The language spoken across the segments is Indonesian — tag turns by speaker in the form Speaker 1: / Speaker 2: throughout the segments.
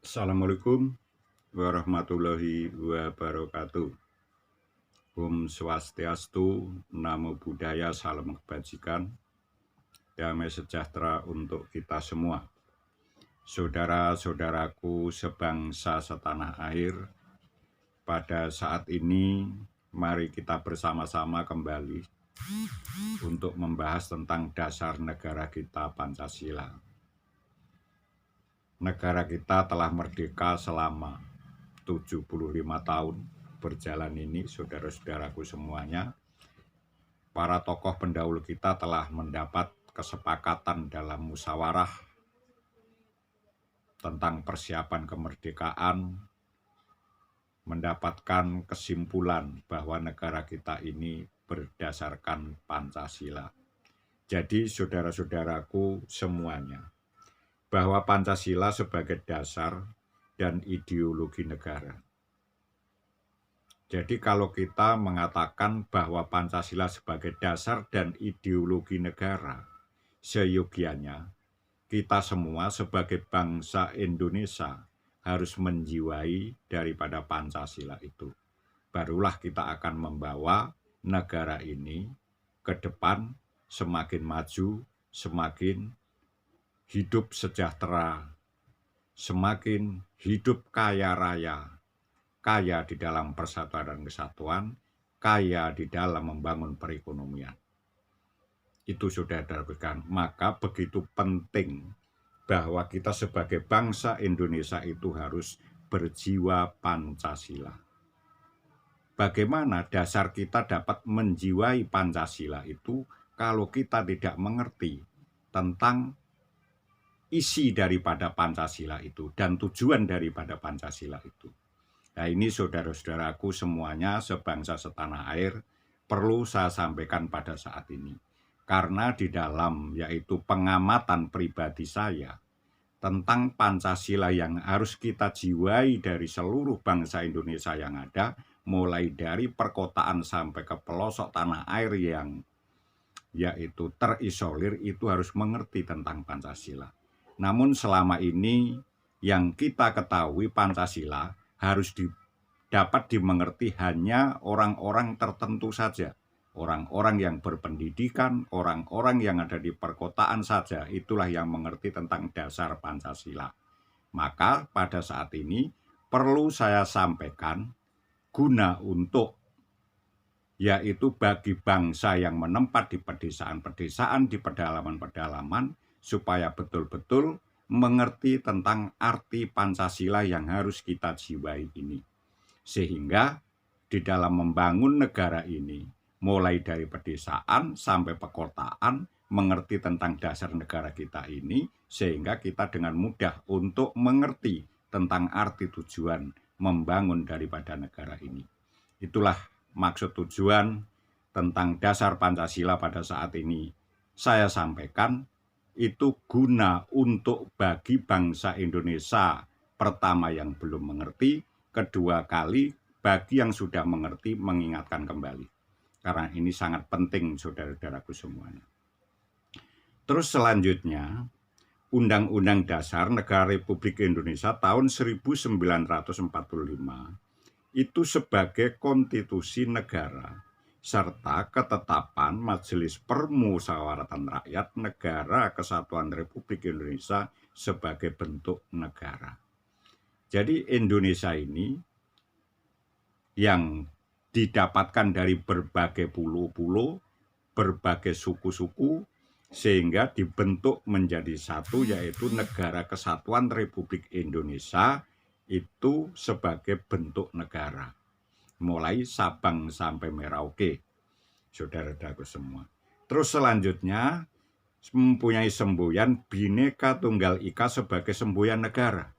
Speaker 1: Assalamualaikum warahmatullahi wabarakatuh. Om Swastiastu, Namo Buddhaya, salam kebajikan, damai sejahtera untuk kita semua. Saudara-saudaraku sebangsa setanah air, pada saat ini mari kita bersama-sama kembali untuk membahas tentang dasar negara kita, Pancasila. Negara kita telah merdeka selama 75 tahun berjalan ini, saudara-saudaraku semuanya. Para tokoh pendahulu kita telah mendapat kesepakatan dalam musyawarah tentang persiapan kemerdekaan, mendapatkan kesimpulan bahwa negara kita ini berdasarkan Pancasila. Jadi saudara-saudaraku semuanya, bahwa Pancasila sebagai dasar dan ideologi negara. Jadi kalau kita mengatakan bahwa Pancasila sebagai dasar dan ideologi negara, seyogianya kita semua sebagai bangsa Indonesia harus menjiwai daripada Pancasila itu. Barulah kita akan membawa negara ini ke depan semakin maju, semakin hidup sejahtera, semakin hidup kaya raya, kaya di dalam persatuan dan kesatuan, kaya di dalam membangun perekonomian. Itu sudah diragukan. Maka begitu penting bahwa kita sebagai bangsa Indonesia itu harus berjiwa Pancasila. Bagaimana dasar kita dapat menjiwai Pancasila itu kalau kita tidak mengerti tentang isi daripada Pancasila itu dan tujuan daripada Pancasila itu. Nah, ini saudara-saudaraku semuanya sebangsa setanah air perlu saya sampaikan pada saat ini. Karena di dalam yaitu pengamatan pribadi saya tentang Pancasila yang harus kita jiwai dari seluruh bangsa Indonesia yang ada, mulai dari perkotaan sampai ke pelosok tanah air yang yaitu terisolir, itu harus mengerti tentang Pancasila. Namun selama ini yang kita ketahui Pancasila harus dapat dimengerti hanya orang-orang tertentu saja. Orang-orang yang berpendidikan, orang-orang yang ada di perkotaan saja, itulah yang mengerti tentang dasar Pancasila. Maka pada saat ini perlu saya sampaikan guna untuk yaitu bagi bangsa yang menempat di pedesaan-pedesaan, di pedalaman-pedalaman, supaya betul-betul mengerti tentang arti Pancasila yang harus kita jiwai ini. Sehingga di dalam membangun negara ini, mulai dari pedesaan sampai perkotaan, mengerti tentang dasar negara kita ini, sehingga kita dengan mudah untuk mengerti tentang arti tujuan membangun daripada negara ini. Itulah maksud tujuan tentang dasar Pancasila pada saat ini saya sampaikan, itu guna untuk bagi bangsa Indonesia pertama yang belum mengerti, kedua kali bagi yang sudah mengerti mengingatkan kembali. Karena ini sangat penting saudara-saudaraku semuanya. Terus selanjutnya, Undang-Undang Dasar Negara Republik Indonesia tahun 1945 itu sebagai konstitusi negara serta ketetapan Majelis Permusyawaratan Rakyat Negara Kesatuan Republik Indonesia sebagai bentuk negara. Jadi Indonesia ini yang didapatkan dari berbagai pulau-pulau, berbagai suku-suku, sehingga dibentuk menjadi satu, yaitu Negara Kesatuan Republik Indonesia itu sebagai bentuk negara. Mulai Sabang sampai Merauke, saudara-saudaraku semua. Terus selanjutnya mempunyai semboyan Bhinneka Tunggal Ika sebagai semboyan negara.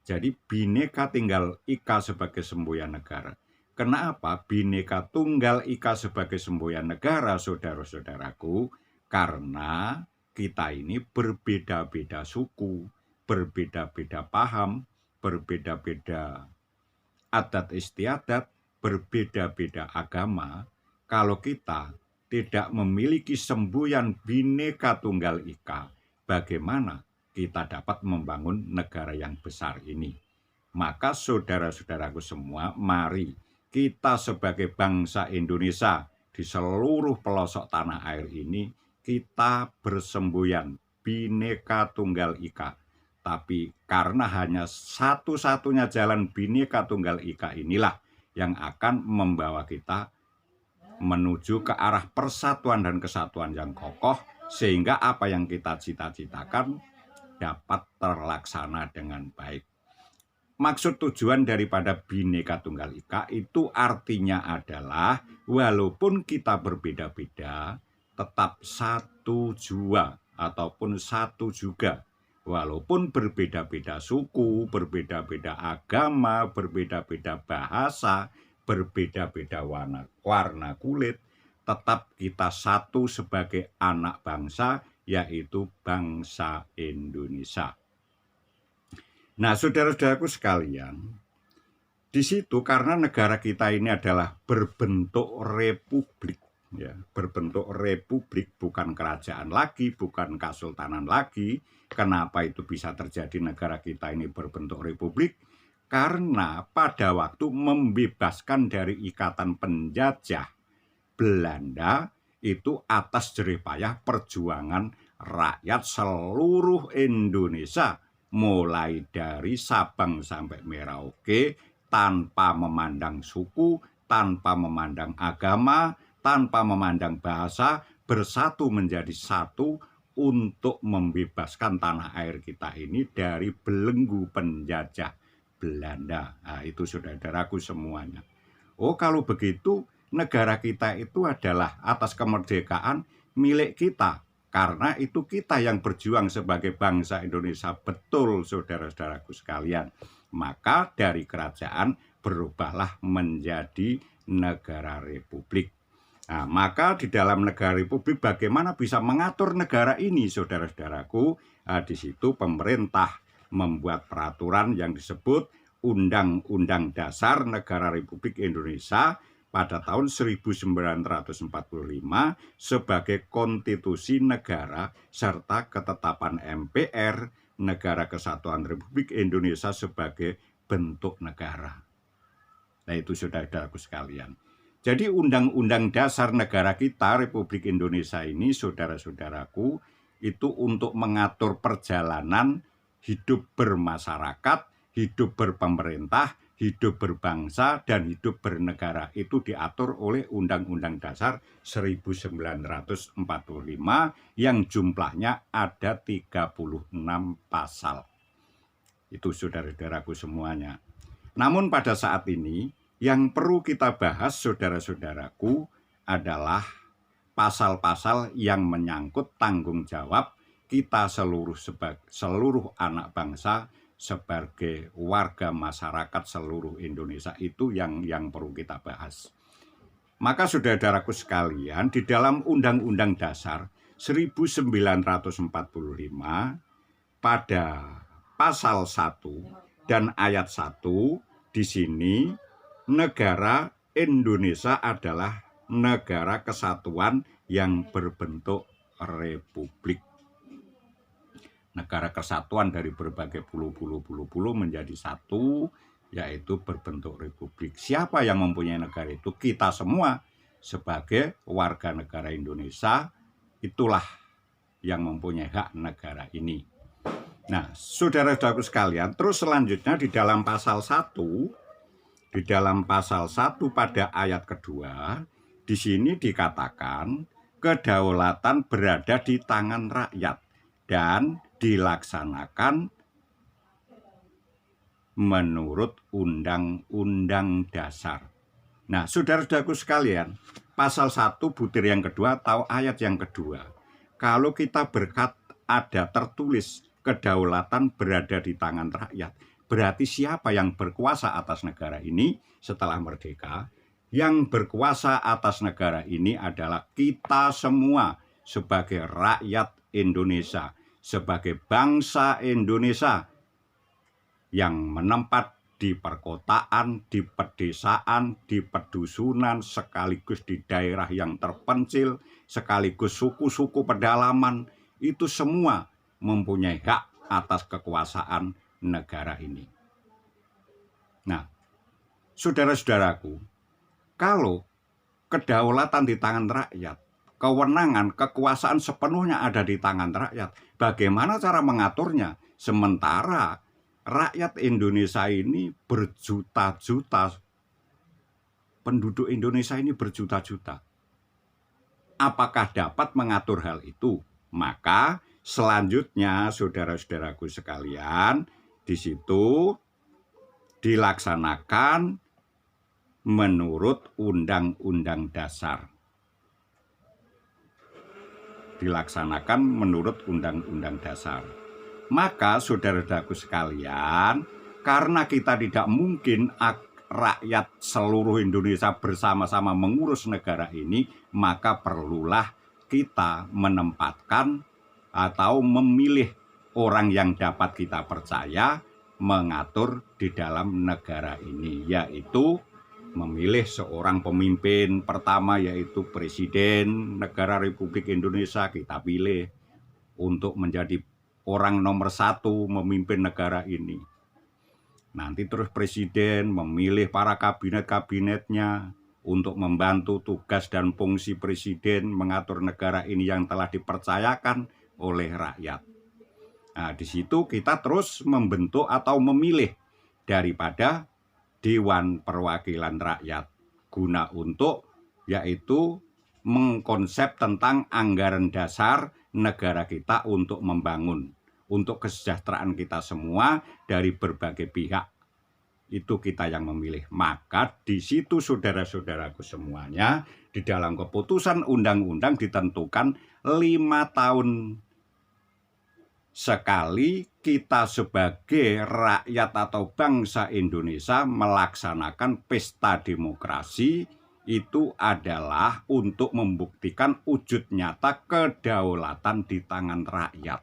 Speaker 1: Jadi Bhinneka Tunggal Ika sebagai semboyan negara. Kenapa Bhinneka Tunggal Ika sebagai semboyan negara, saudara-saudaraku? Karena kita ini berbeda-beda suku, berbeda-beda paham, berbeda-beda adat istiadat, berbeda-beda agama. Kalau kita tidak memiliki semboyan Bhinneka Tunggal Ika, bagaimana kita dapat membangun negara yang besar ini. Maka saudara-saudaraku semua, mari kita sebagai bangsa Indonesia di seluruh pelosok tanah air ini, kita bersemboyan Bhinneka Tunggal Ika. Tapi karena hanya satu-satunya jalan Bhinneka Tunggal Ika inilah yang akan membawa kita menuju ke arah persatuan dan kesatuan yang kokoh, sehingga apa yang kita cita-citakan dapat terlaksana dengan baik. Maksud tujuan daripada Bhinneka Tunggal Ika itu artinya adalah walaupun kita berbeda-beda, tetap satu jua ataupun satu juga. Walaupun berbeda-beda suku, berbeda-beda agama, berbeda-beda bahasa, berbeda-beda warna kulit, tetap kita satu sebagai anak bangsa, yaitu bangsa Indonesia. Nah, saudara-saudaraku sekalian, di situ karena negara kita ini adalah berbentuk republik, ya, berbentuk republik, bukan kerajaan lagi, bukan kesultanan lagi. Kenapa itu bisa terjadi negara kita ini berbentuk republik? Karena pada waktu membebaskan dari ikatan penjajah Belanda itu atas jerih payah perjuangan rakyat seluruh Indonesia, mulai dari Sabang sampai Merauke, tanpa memandang suku, tanpa memandang agama, tanpa memandang bahasa, bersatu menjadi satu untuk membebaskan tanah air kita ini dari belenggu penjajah Belanda. Nah, itu saudara-saudaraku semuanya. Oh, kalau begitu negara kita itu adalah atas kemerdekaan milik kita. Karena itu kita yang berjuang sebagai bangsa Indonesia, betul saudara-saudaraku sekalian. Maka dari kerajaan berubahlah menjadi negara republik. Nah, maka di dalam negara republik bagaimana bisa mengatur negara ini saudara-saudaraku? Nah, di situ pemerintah membuat peraturan yang disebut Undang-Undang Dasar Negara Republik Indonesia pada tahun 1945 sebagai konstitusi negara serta ketetapan MPR Negara Kesatuan Republik Indonesia sebagai bentuk negara. Nah, itu saudara-saudaraku sekalian. Jadi Undang-Undang Dasar negara kita Republik Indonesia ini saudara-saudaraku itu untuk mengatur perjalanan hidup bermasyarakat, hidup berpemerintah, hidup berbangsa, dan hidup bernegara. Itu diatur oleh Undang-Undang Dasar 1945 yang jumlahnya ada 36 pasal. Itu saudara-saudaraku semuanya. Namun pada saat ini yang perlu kita bahas saudara-saudaraku adalah pasal-pasal yang menyangkut tanggung jawab kita seluruh anak bangsa sebagai warga masyarakat seluruh Indonesia, itu yang perlu kita bahas. Maka saudara-saudaraku sekalian, di dalam Undang-Undang Dasar 1945 pada pasal 1 dan ayat 1 di sini negara Indonesia adalah negara kesatuan yang berbentuk republik. Negara kesatuan dari berbagai pulau menjadi satu, yaitu berbentuk republik. Siapa yang mempunyai negara itu? Kita semua sebagai warga negara Indonesia, itulah yang mempunyai hak negara ini. Nah, saudara-saudaraku sekalian, terus selanjutnya di dalam pasal 1 pada ayat kedua, di sini dikatakan kedaulatan berada di tangan rakyat dan dilaksanakan menurut Undang-Undang Dasar. Nah, saudara-saudaraku sekalian, pasal 1 butir yang kedua atau ayat yang kedua, kalau kita ada tertulis kedaulatan berada di tangan rakyat, berarti siapa yang berkuasa atas negara ini setelah merdeka? Yang berkuasa atas negara ini adalah kita semua sebagai rakyat Indonesia, sebagai bangsa Indonesia yang menempat di perkotaan, di pedesaan, di pedusunan, sekaligus di daerah yang terpencil, sekaligus suku-suku pedalaman, itu semua mempunyai hak atas kekuasaan negara ini. Nah, saudara-saudaraku, kalau kedaulatan di tangan rakyat, kewenangan, kekuasaan sepenuhnya ada di tangan rakyat, bagaimana cara mengaturnya? Sementara rakyat Indonesia ini berjuta-juta, penduduk Indonesia ini berjuta-juta. Apakah dapat mengatur hal itu? Maka selanjutnya, saudara-saudaraku sekalian, di situ dilaksanakan menurut Undang-Undang Dasar. Dilaksanakan menurut Undang-Undang Dasar. Maka saudara-saudaraku sekalian, karena kita tidak mungkin rakyat seluruh Indonesia bersama-sama mengurus negara ini, maka perlulah kita menempatkan atau memilih orang yang dapat kita percaya mengatur di dalam negara ini, yaitu memilih seorang pemimpin pertama, yaitu Presiden Negara Republik Indonesia. Kita pilih untuk menjadi orang nomor 1 memimpin negara ini. Nanti terus Presiden memilih para kabinet-kabinetnya untuk membantu tugas dan fungsi Presiden mengatur negara ini yang telah dipercayakan oleh rakyat. Nah, di situ kita terus membentuk atau memilih daripada Dewan Perwakilan Rakyat guna untuk yaitu mengkonsep tentang anggaran dasar negara kita untuk membangun, untuk kesejahteraan kita semua dari berbagai pihak. Itu kita yang memilih. Maka di situ saudara-saudaraku semuanya, di dalam keputusan undang-undang ditentukan 5 tahun sekali kita sebagai rakyat atau bangsa Indonesia melaksanakan pesta demokrasi. Itu adalah untuk membuktikan wujud nyata kedaulatan di tangan rakyat.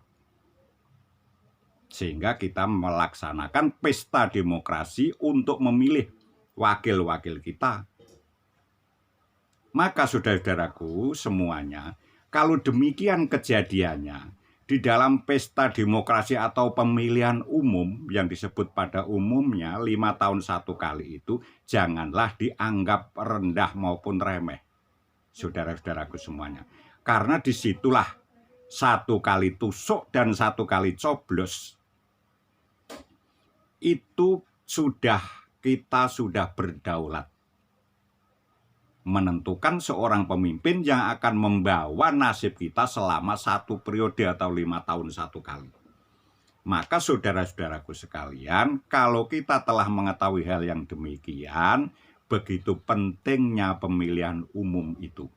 Speaker 1: Sehingga kita melaksanakan pesta demokrasi untuk memilih wakil-wakil kita. Maka saudara-saudaraku semuanya, kalau demikian kejadiannya, di dalam pesta demokrasi atau pemilihan umum yang disebut pada umumnya 5 tahun 1 kali itu, janganlah dianggap rendah maupun remeh, saudara-saudaraku semuanya. Karena disitulah 1 kali tusuk dan 1 kali coblos itu kita sudah berdaulat menentukan seorang pemimpin yang akan membawa nasib kita selama 1 periode atau 5 tahun 1 kali. Maka saudara-saudaraku sekalian, kalau kita telah mengetahui hal yang demikian, begitu pentingnya pemilihan umum itu,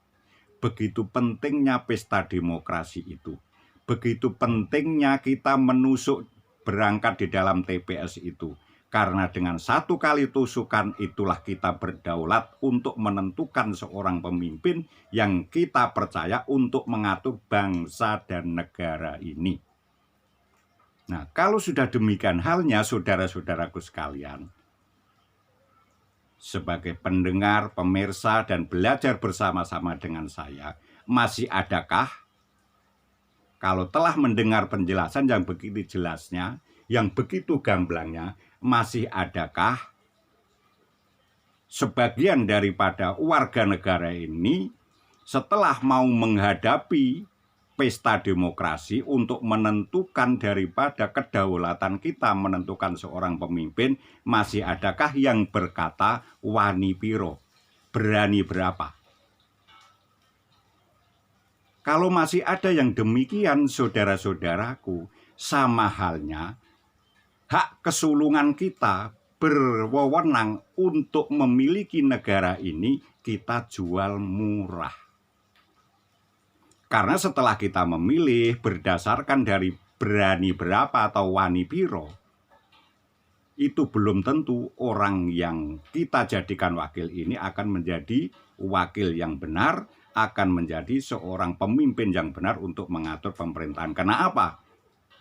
Speaker 1: begitu pentingnya pesta demokrasi itu, begitu pentingnya kita menusuk berangkat di dalam TPS itu. Karena dengan 1 kali tusukan itulah kita berdaulat untuk menentukan seorang pemimpin yang kita percaya untuk mengatur bangsa dan negara ini. Nah, kalau sudah demikian halnya saudara-saudaraku sekalian, sebagai pendengar, pemirsa, dan belajar bersama-sama dengan saya, masih adakah kalau telah mendengar penjelasan yang begitu jelasnya, yang begitu gamblangnya, masih adakah sebagian daripada warga negara ini setelah mau menghadapi pesta demokrasi untuk menentukan daripada kedaulatan kita menentukan seorang pemimpin, masih adakah yang berkata wani piro, berani berapa? Kalau masih ada yang demikian, saudara-saudaraku, sama halnya hak kesulungan kita berwenang untuk memiliki negara ini kita jual murah. Karena setelah kita memilih berdasarkan dari berani berapa atau wani piro, itu belum tentu orang yang kita jadikan wakil ini akan menjadi wakil yang benar, akan menjadi seorang pemimpin yang benar untuk mengatur pemerintahan. Kenapa?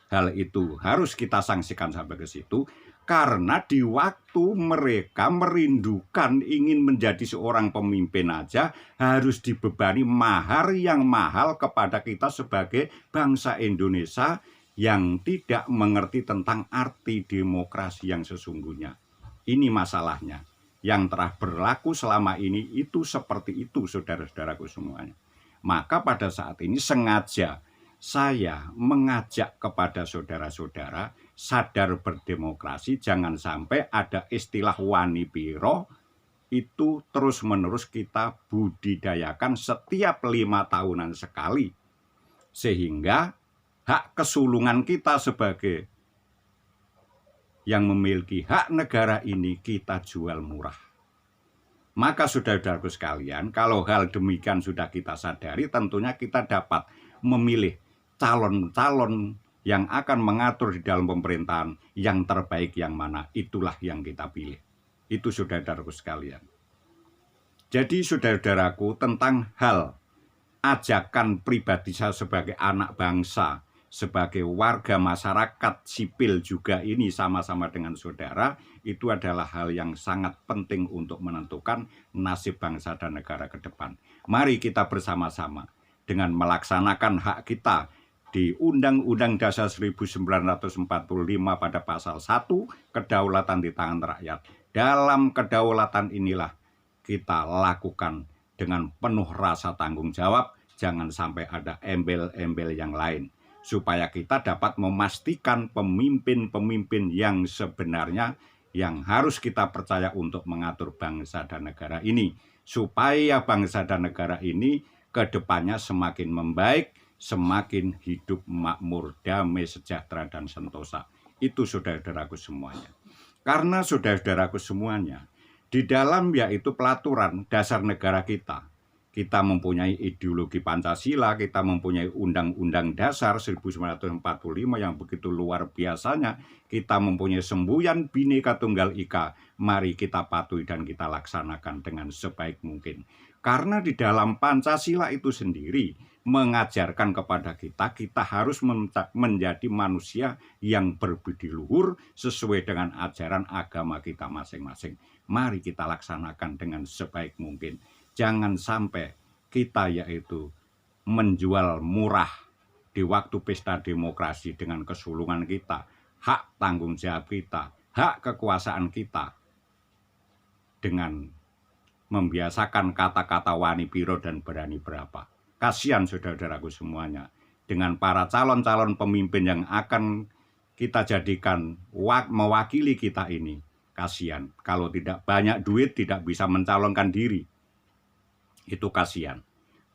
Speaker 1: Hal itu harus kita sanksikan sampai ke situ, karena di waktu mereka merindukan ingin menjadi seorang pemimpin aja harus dibebani mahar yang mahal kepada kita sebagai bangsa Indonesia yang tidak mengerti tentang arti demokrasi yang sesungguhnya. Ini masalahnya. Yang telah berlaku selama ini itu seperti itu, saudara-saudaraku semuanya. Maka pada saat ini sengaja saya mengajak kepada saudara-saudara sadar berdemokrasi, jangan sampai ada istilah wani piro itu terus-menerus kita budidayakan setiap 5 tahunan sekali. Sehingga hak kesulungan kita sebagai yang memiliki hak negara ini kita jual murah. Maka saudara-saudaraku sekalian, kalau hal demikian sudah kita sadari, tentunya kita dapat memilih calon-calon yang akan mengatur di dalam pemerintahan yang terbaik yang mana, itulah yang kita pilih. Itu saudara-saudaraku sekalian. Jadi saudara-saudaraku, tentang hal ajakan pribadi saya sebagai anak bangsa, sebagai warga masyarakat sipil juga ini sama-sama dengan saudara, itu adalah hal yang sangat penting untuk menentukan nasib bangsa dan negara ke depan. Mari kita bersama-sama dengan melaksanakan hak kita di Undang-Undang Dasar 1945 pada pasal 1, kedaulatan di tangan rakyat. Dalam kedaulatan inilah kita lakukan dengan penuh rasa tanggung jawab, jangan sampai ada embel-embel yang lain, supaya kita dapat memastikan pemimpin-pemimpin yang sebenarnya yang harus kita percaya untuk mengatur bangsa dan negara ini, supaya bangsa dan negara ini ke depannya semakin membaik, semakin hidup makmur, damai, sejahtera, dan sentosa. Itu saudara-saudaraku semuanya. Karena saudara-saudaraku semuanya, di dalam yaitu pelaturan dasar negara kita mempunyai ideologi Pancasila, kita mempunyai Undang-Undang Dasar 1945 yang begitu luar biasanya, kita mempunyai semboyan Bhinneka Tunggal Ika, mari kita patuhi dan kita laksanakan dengan sebaik mungkin. Karena di dalam Pancasila itu sendiri mengajarkan kepada kita harus menjadi manusia yang berbudi luhur sesuai dengan ajaran agama kita masing-masing. Mari kita laksanakan dengan sebaik mungkin. Jangan sampai kita yaitu menjual murah di waktu pesta demokrasi dengan kesulungan kita, hak tanggung jawab kita, hak kekuasaan kita, dengan membiasakan kata-kata wani piro dan berani berapa. Kasihan saudara-saudaraku semuanya, dengan para calon-calon pemimpin yang akan kita jadikan mewakili kita ini. Kasihan, kalau tidak banyak duit tidak bisa mencalonkan diri. Itu kasihan.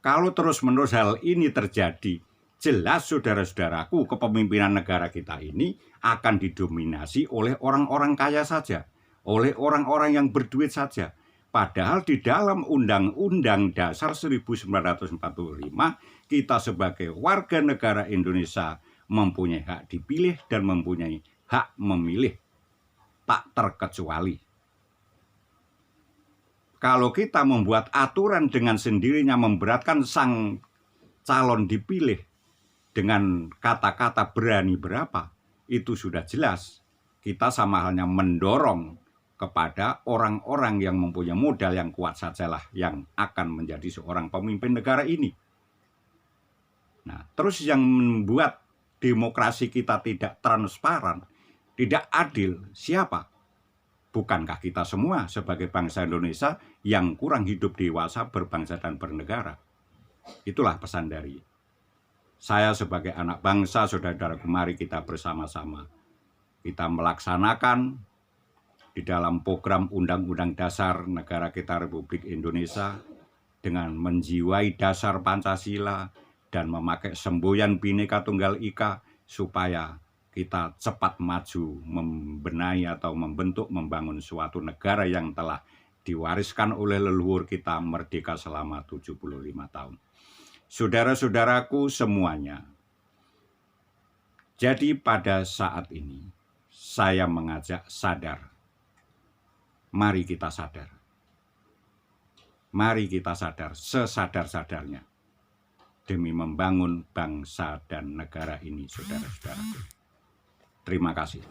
Speaker 1: Kalau terus-menerus hal ini terjadi, jelas saudara-saudaraku, kepemimpinan negara kita ini akan didominasi oleh orang-orang kaya saja, oleh orang-orang yang berduit saja. Padahal di dalam Undang-Undang Dasar 1945, kita sebagai warga negara Indonesia mempunyai hak dipilih dan mempunyai hak memilih tak terkecuali. Kalau kita membuat aturan dengan sendirinya memberatkan sang calon dipilih dengan kata-kata berani berapa, itu sudah jelas kita sama halnya mendorong kepada orang-orang yang mempunyai modal yang kuat sajalah yang akan menjadi seorang pemimpin negara ini. Nah, terus yang membuat demokrasi kita tidak transparan, tidak adil, siapa? Bukankah kita semua sebagai bangsa Indonesia yang kurang hidup dewasa berbangsa dan bernegara? Itulah pesan dari saya sebagai anak bangsa, saudara-saudaraku, mari kita bersama-sama. Kita melaksanakan di dalam program Undang-Undang Dasar negara kita Republik Indonesia dengan menjiwai dasar Pancasila dan memakai semboyan Bhinneka Tunggal Ika supaya kita cepat maju membenahi atau membangun suatu negara yang telah diwariskan oleh leluhur kita merdeka selama 75 tahun. Saudara-saudaraku semuanya, jadi pada saat ini saya mengajak sadar. Mari kita sadar. Mari kita sadar sesadar-sadarnya demi membangun bangsa dan negara ini, saudara-saudaraku. Terima kasih.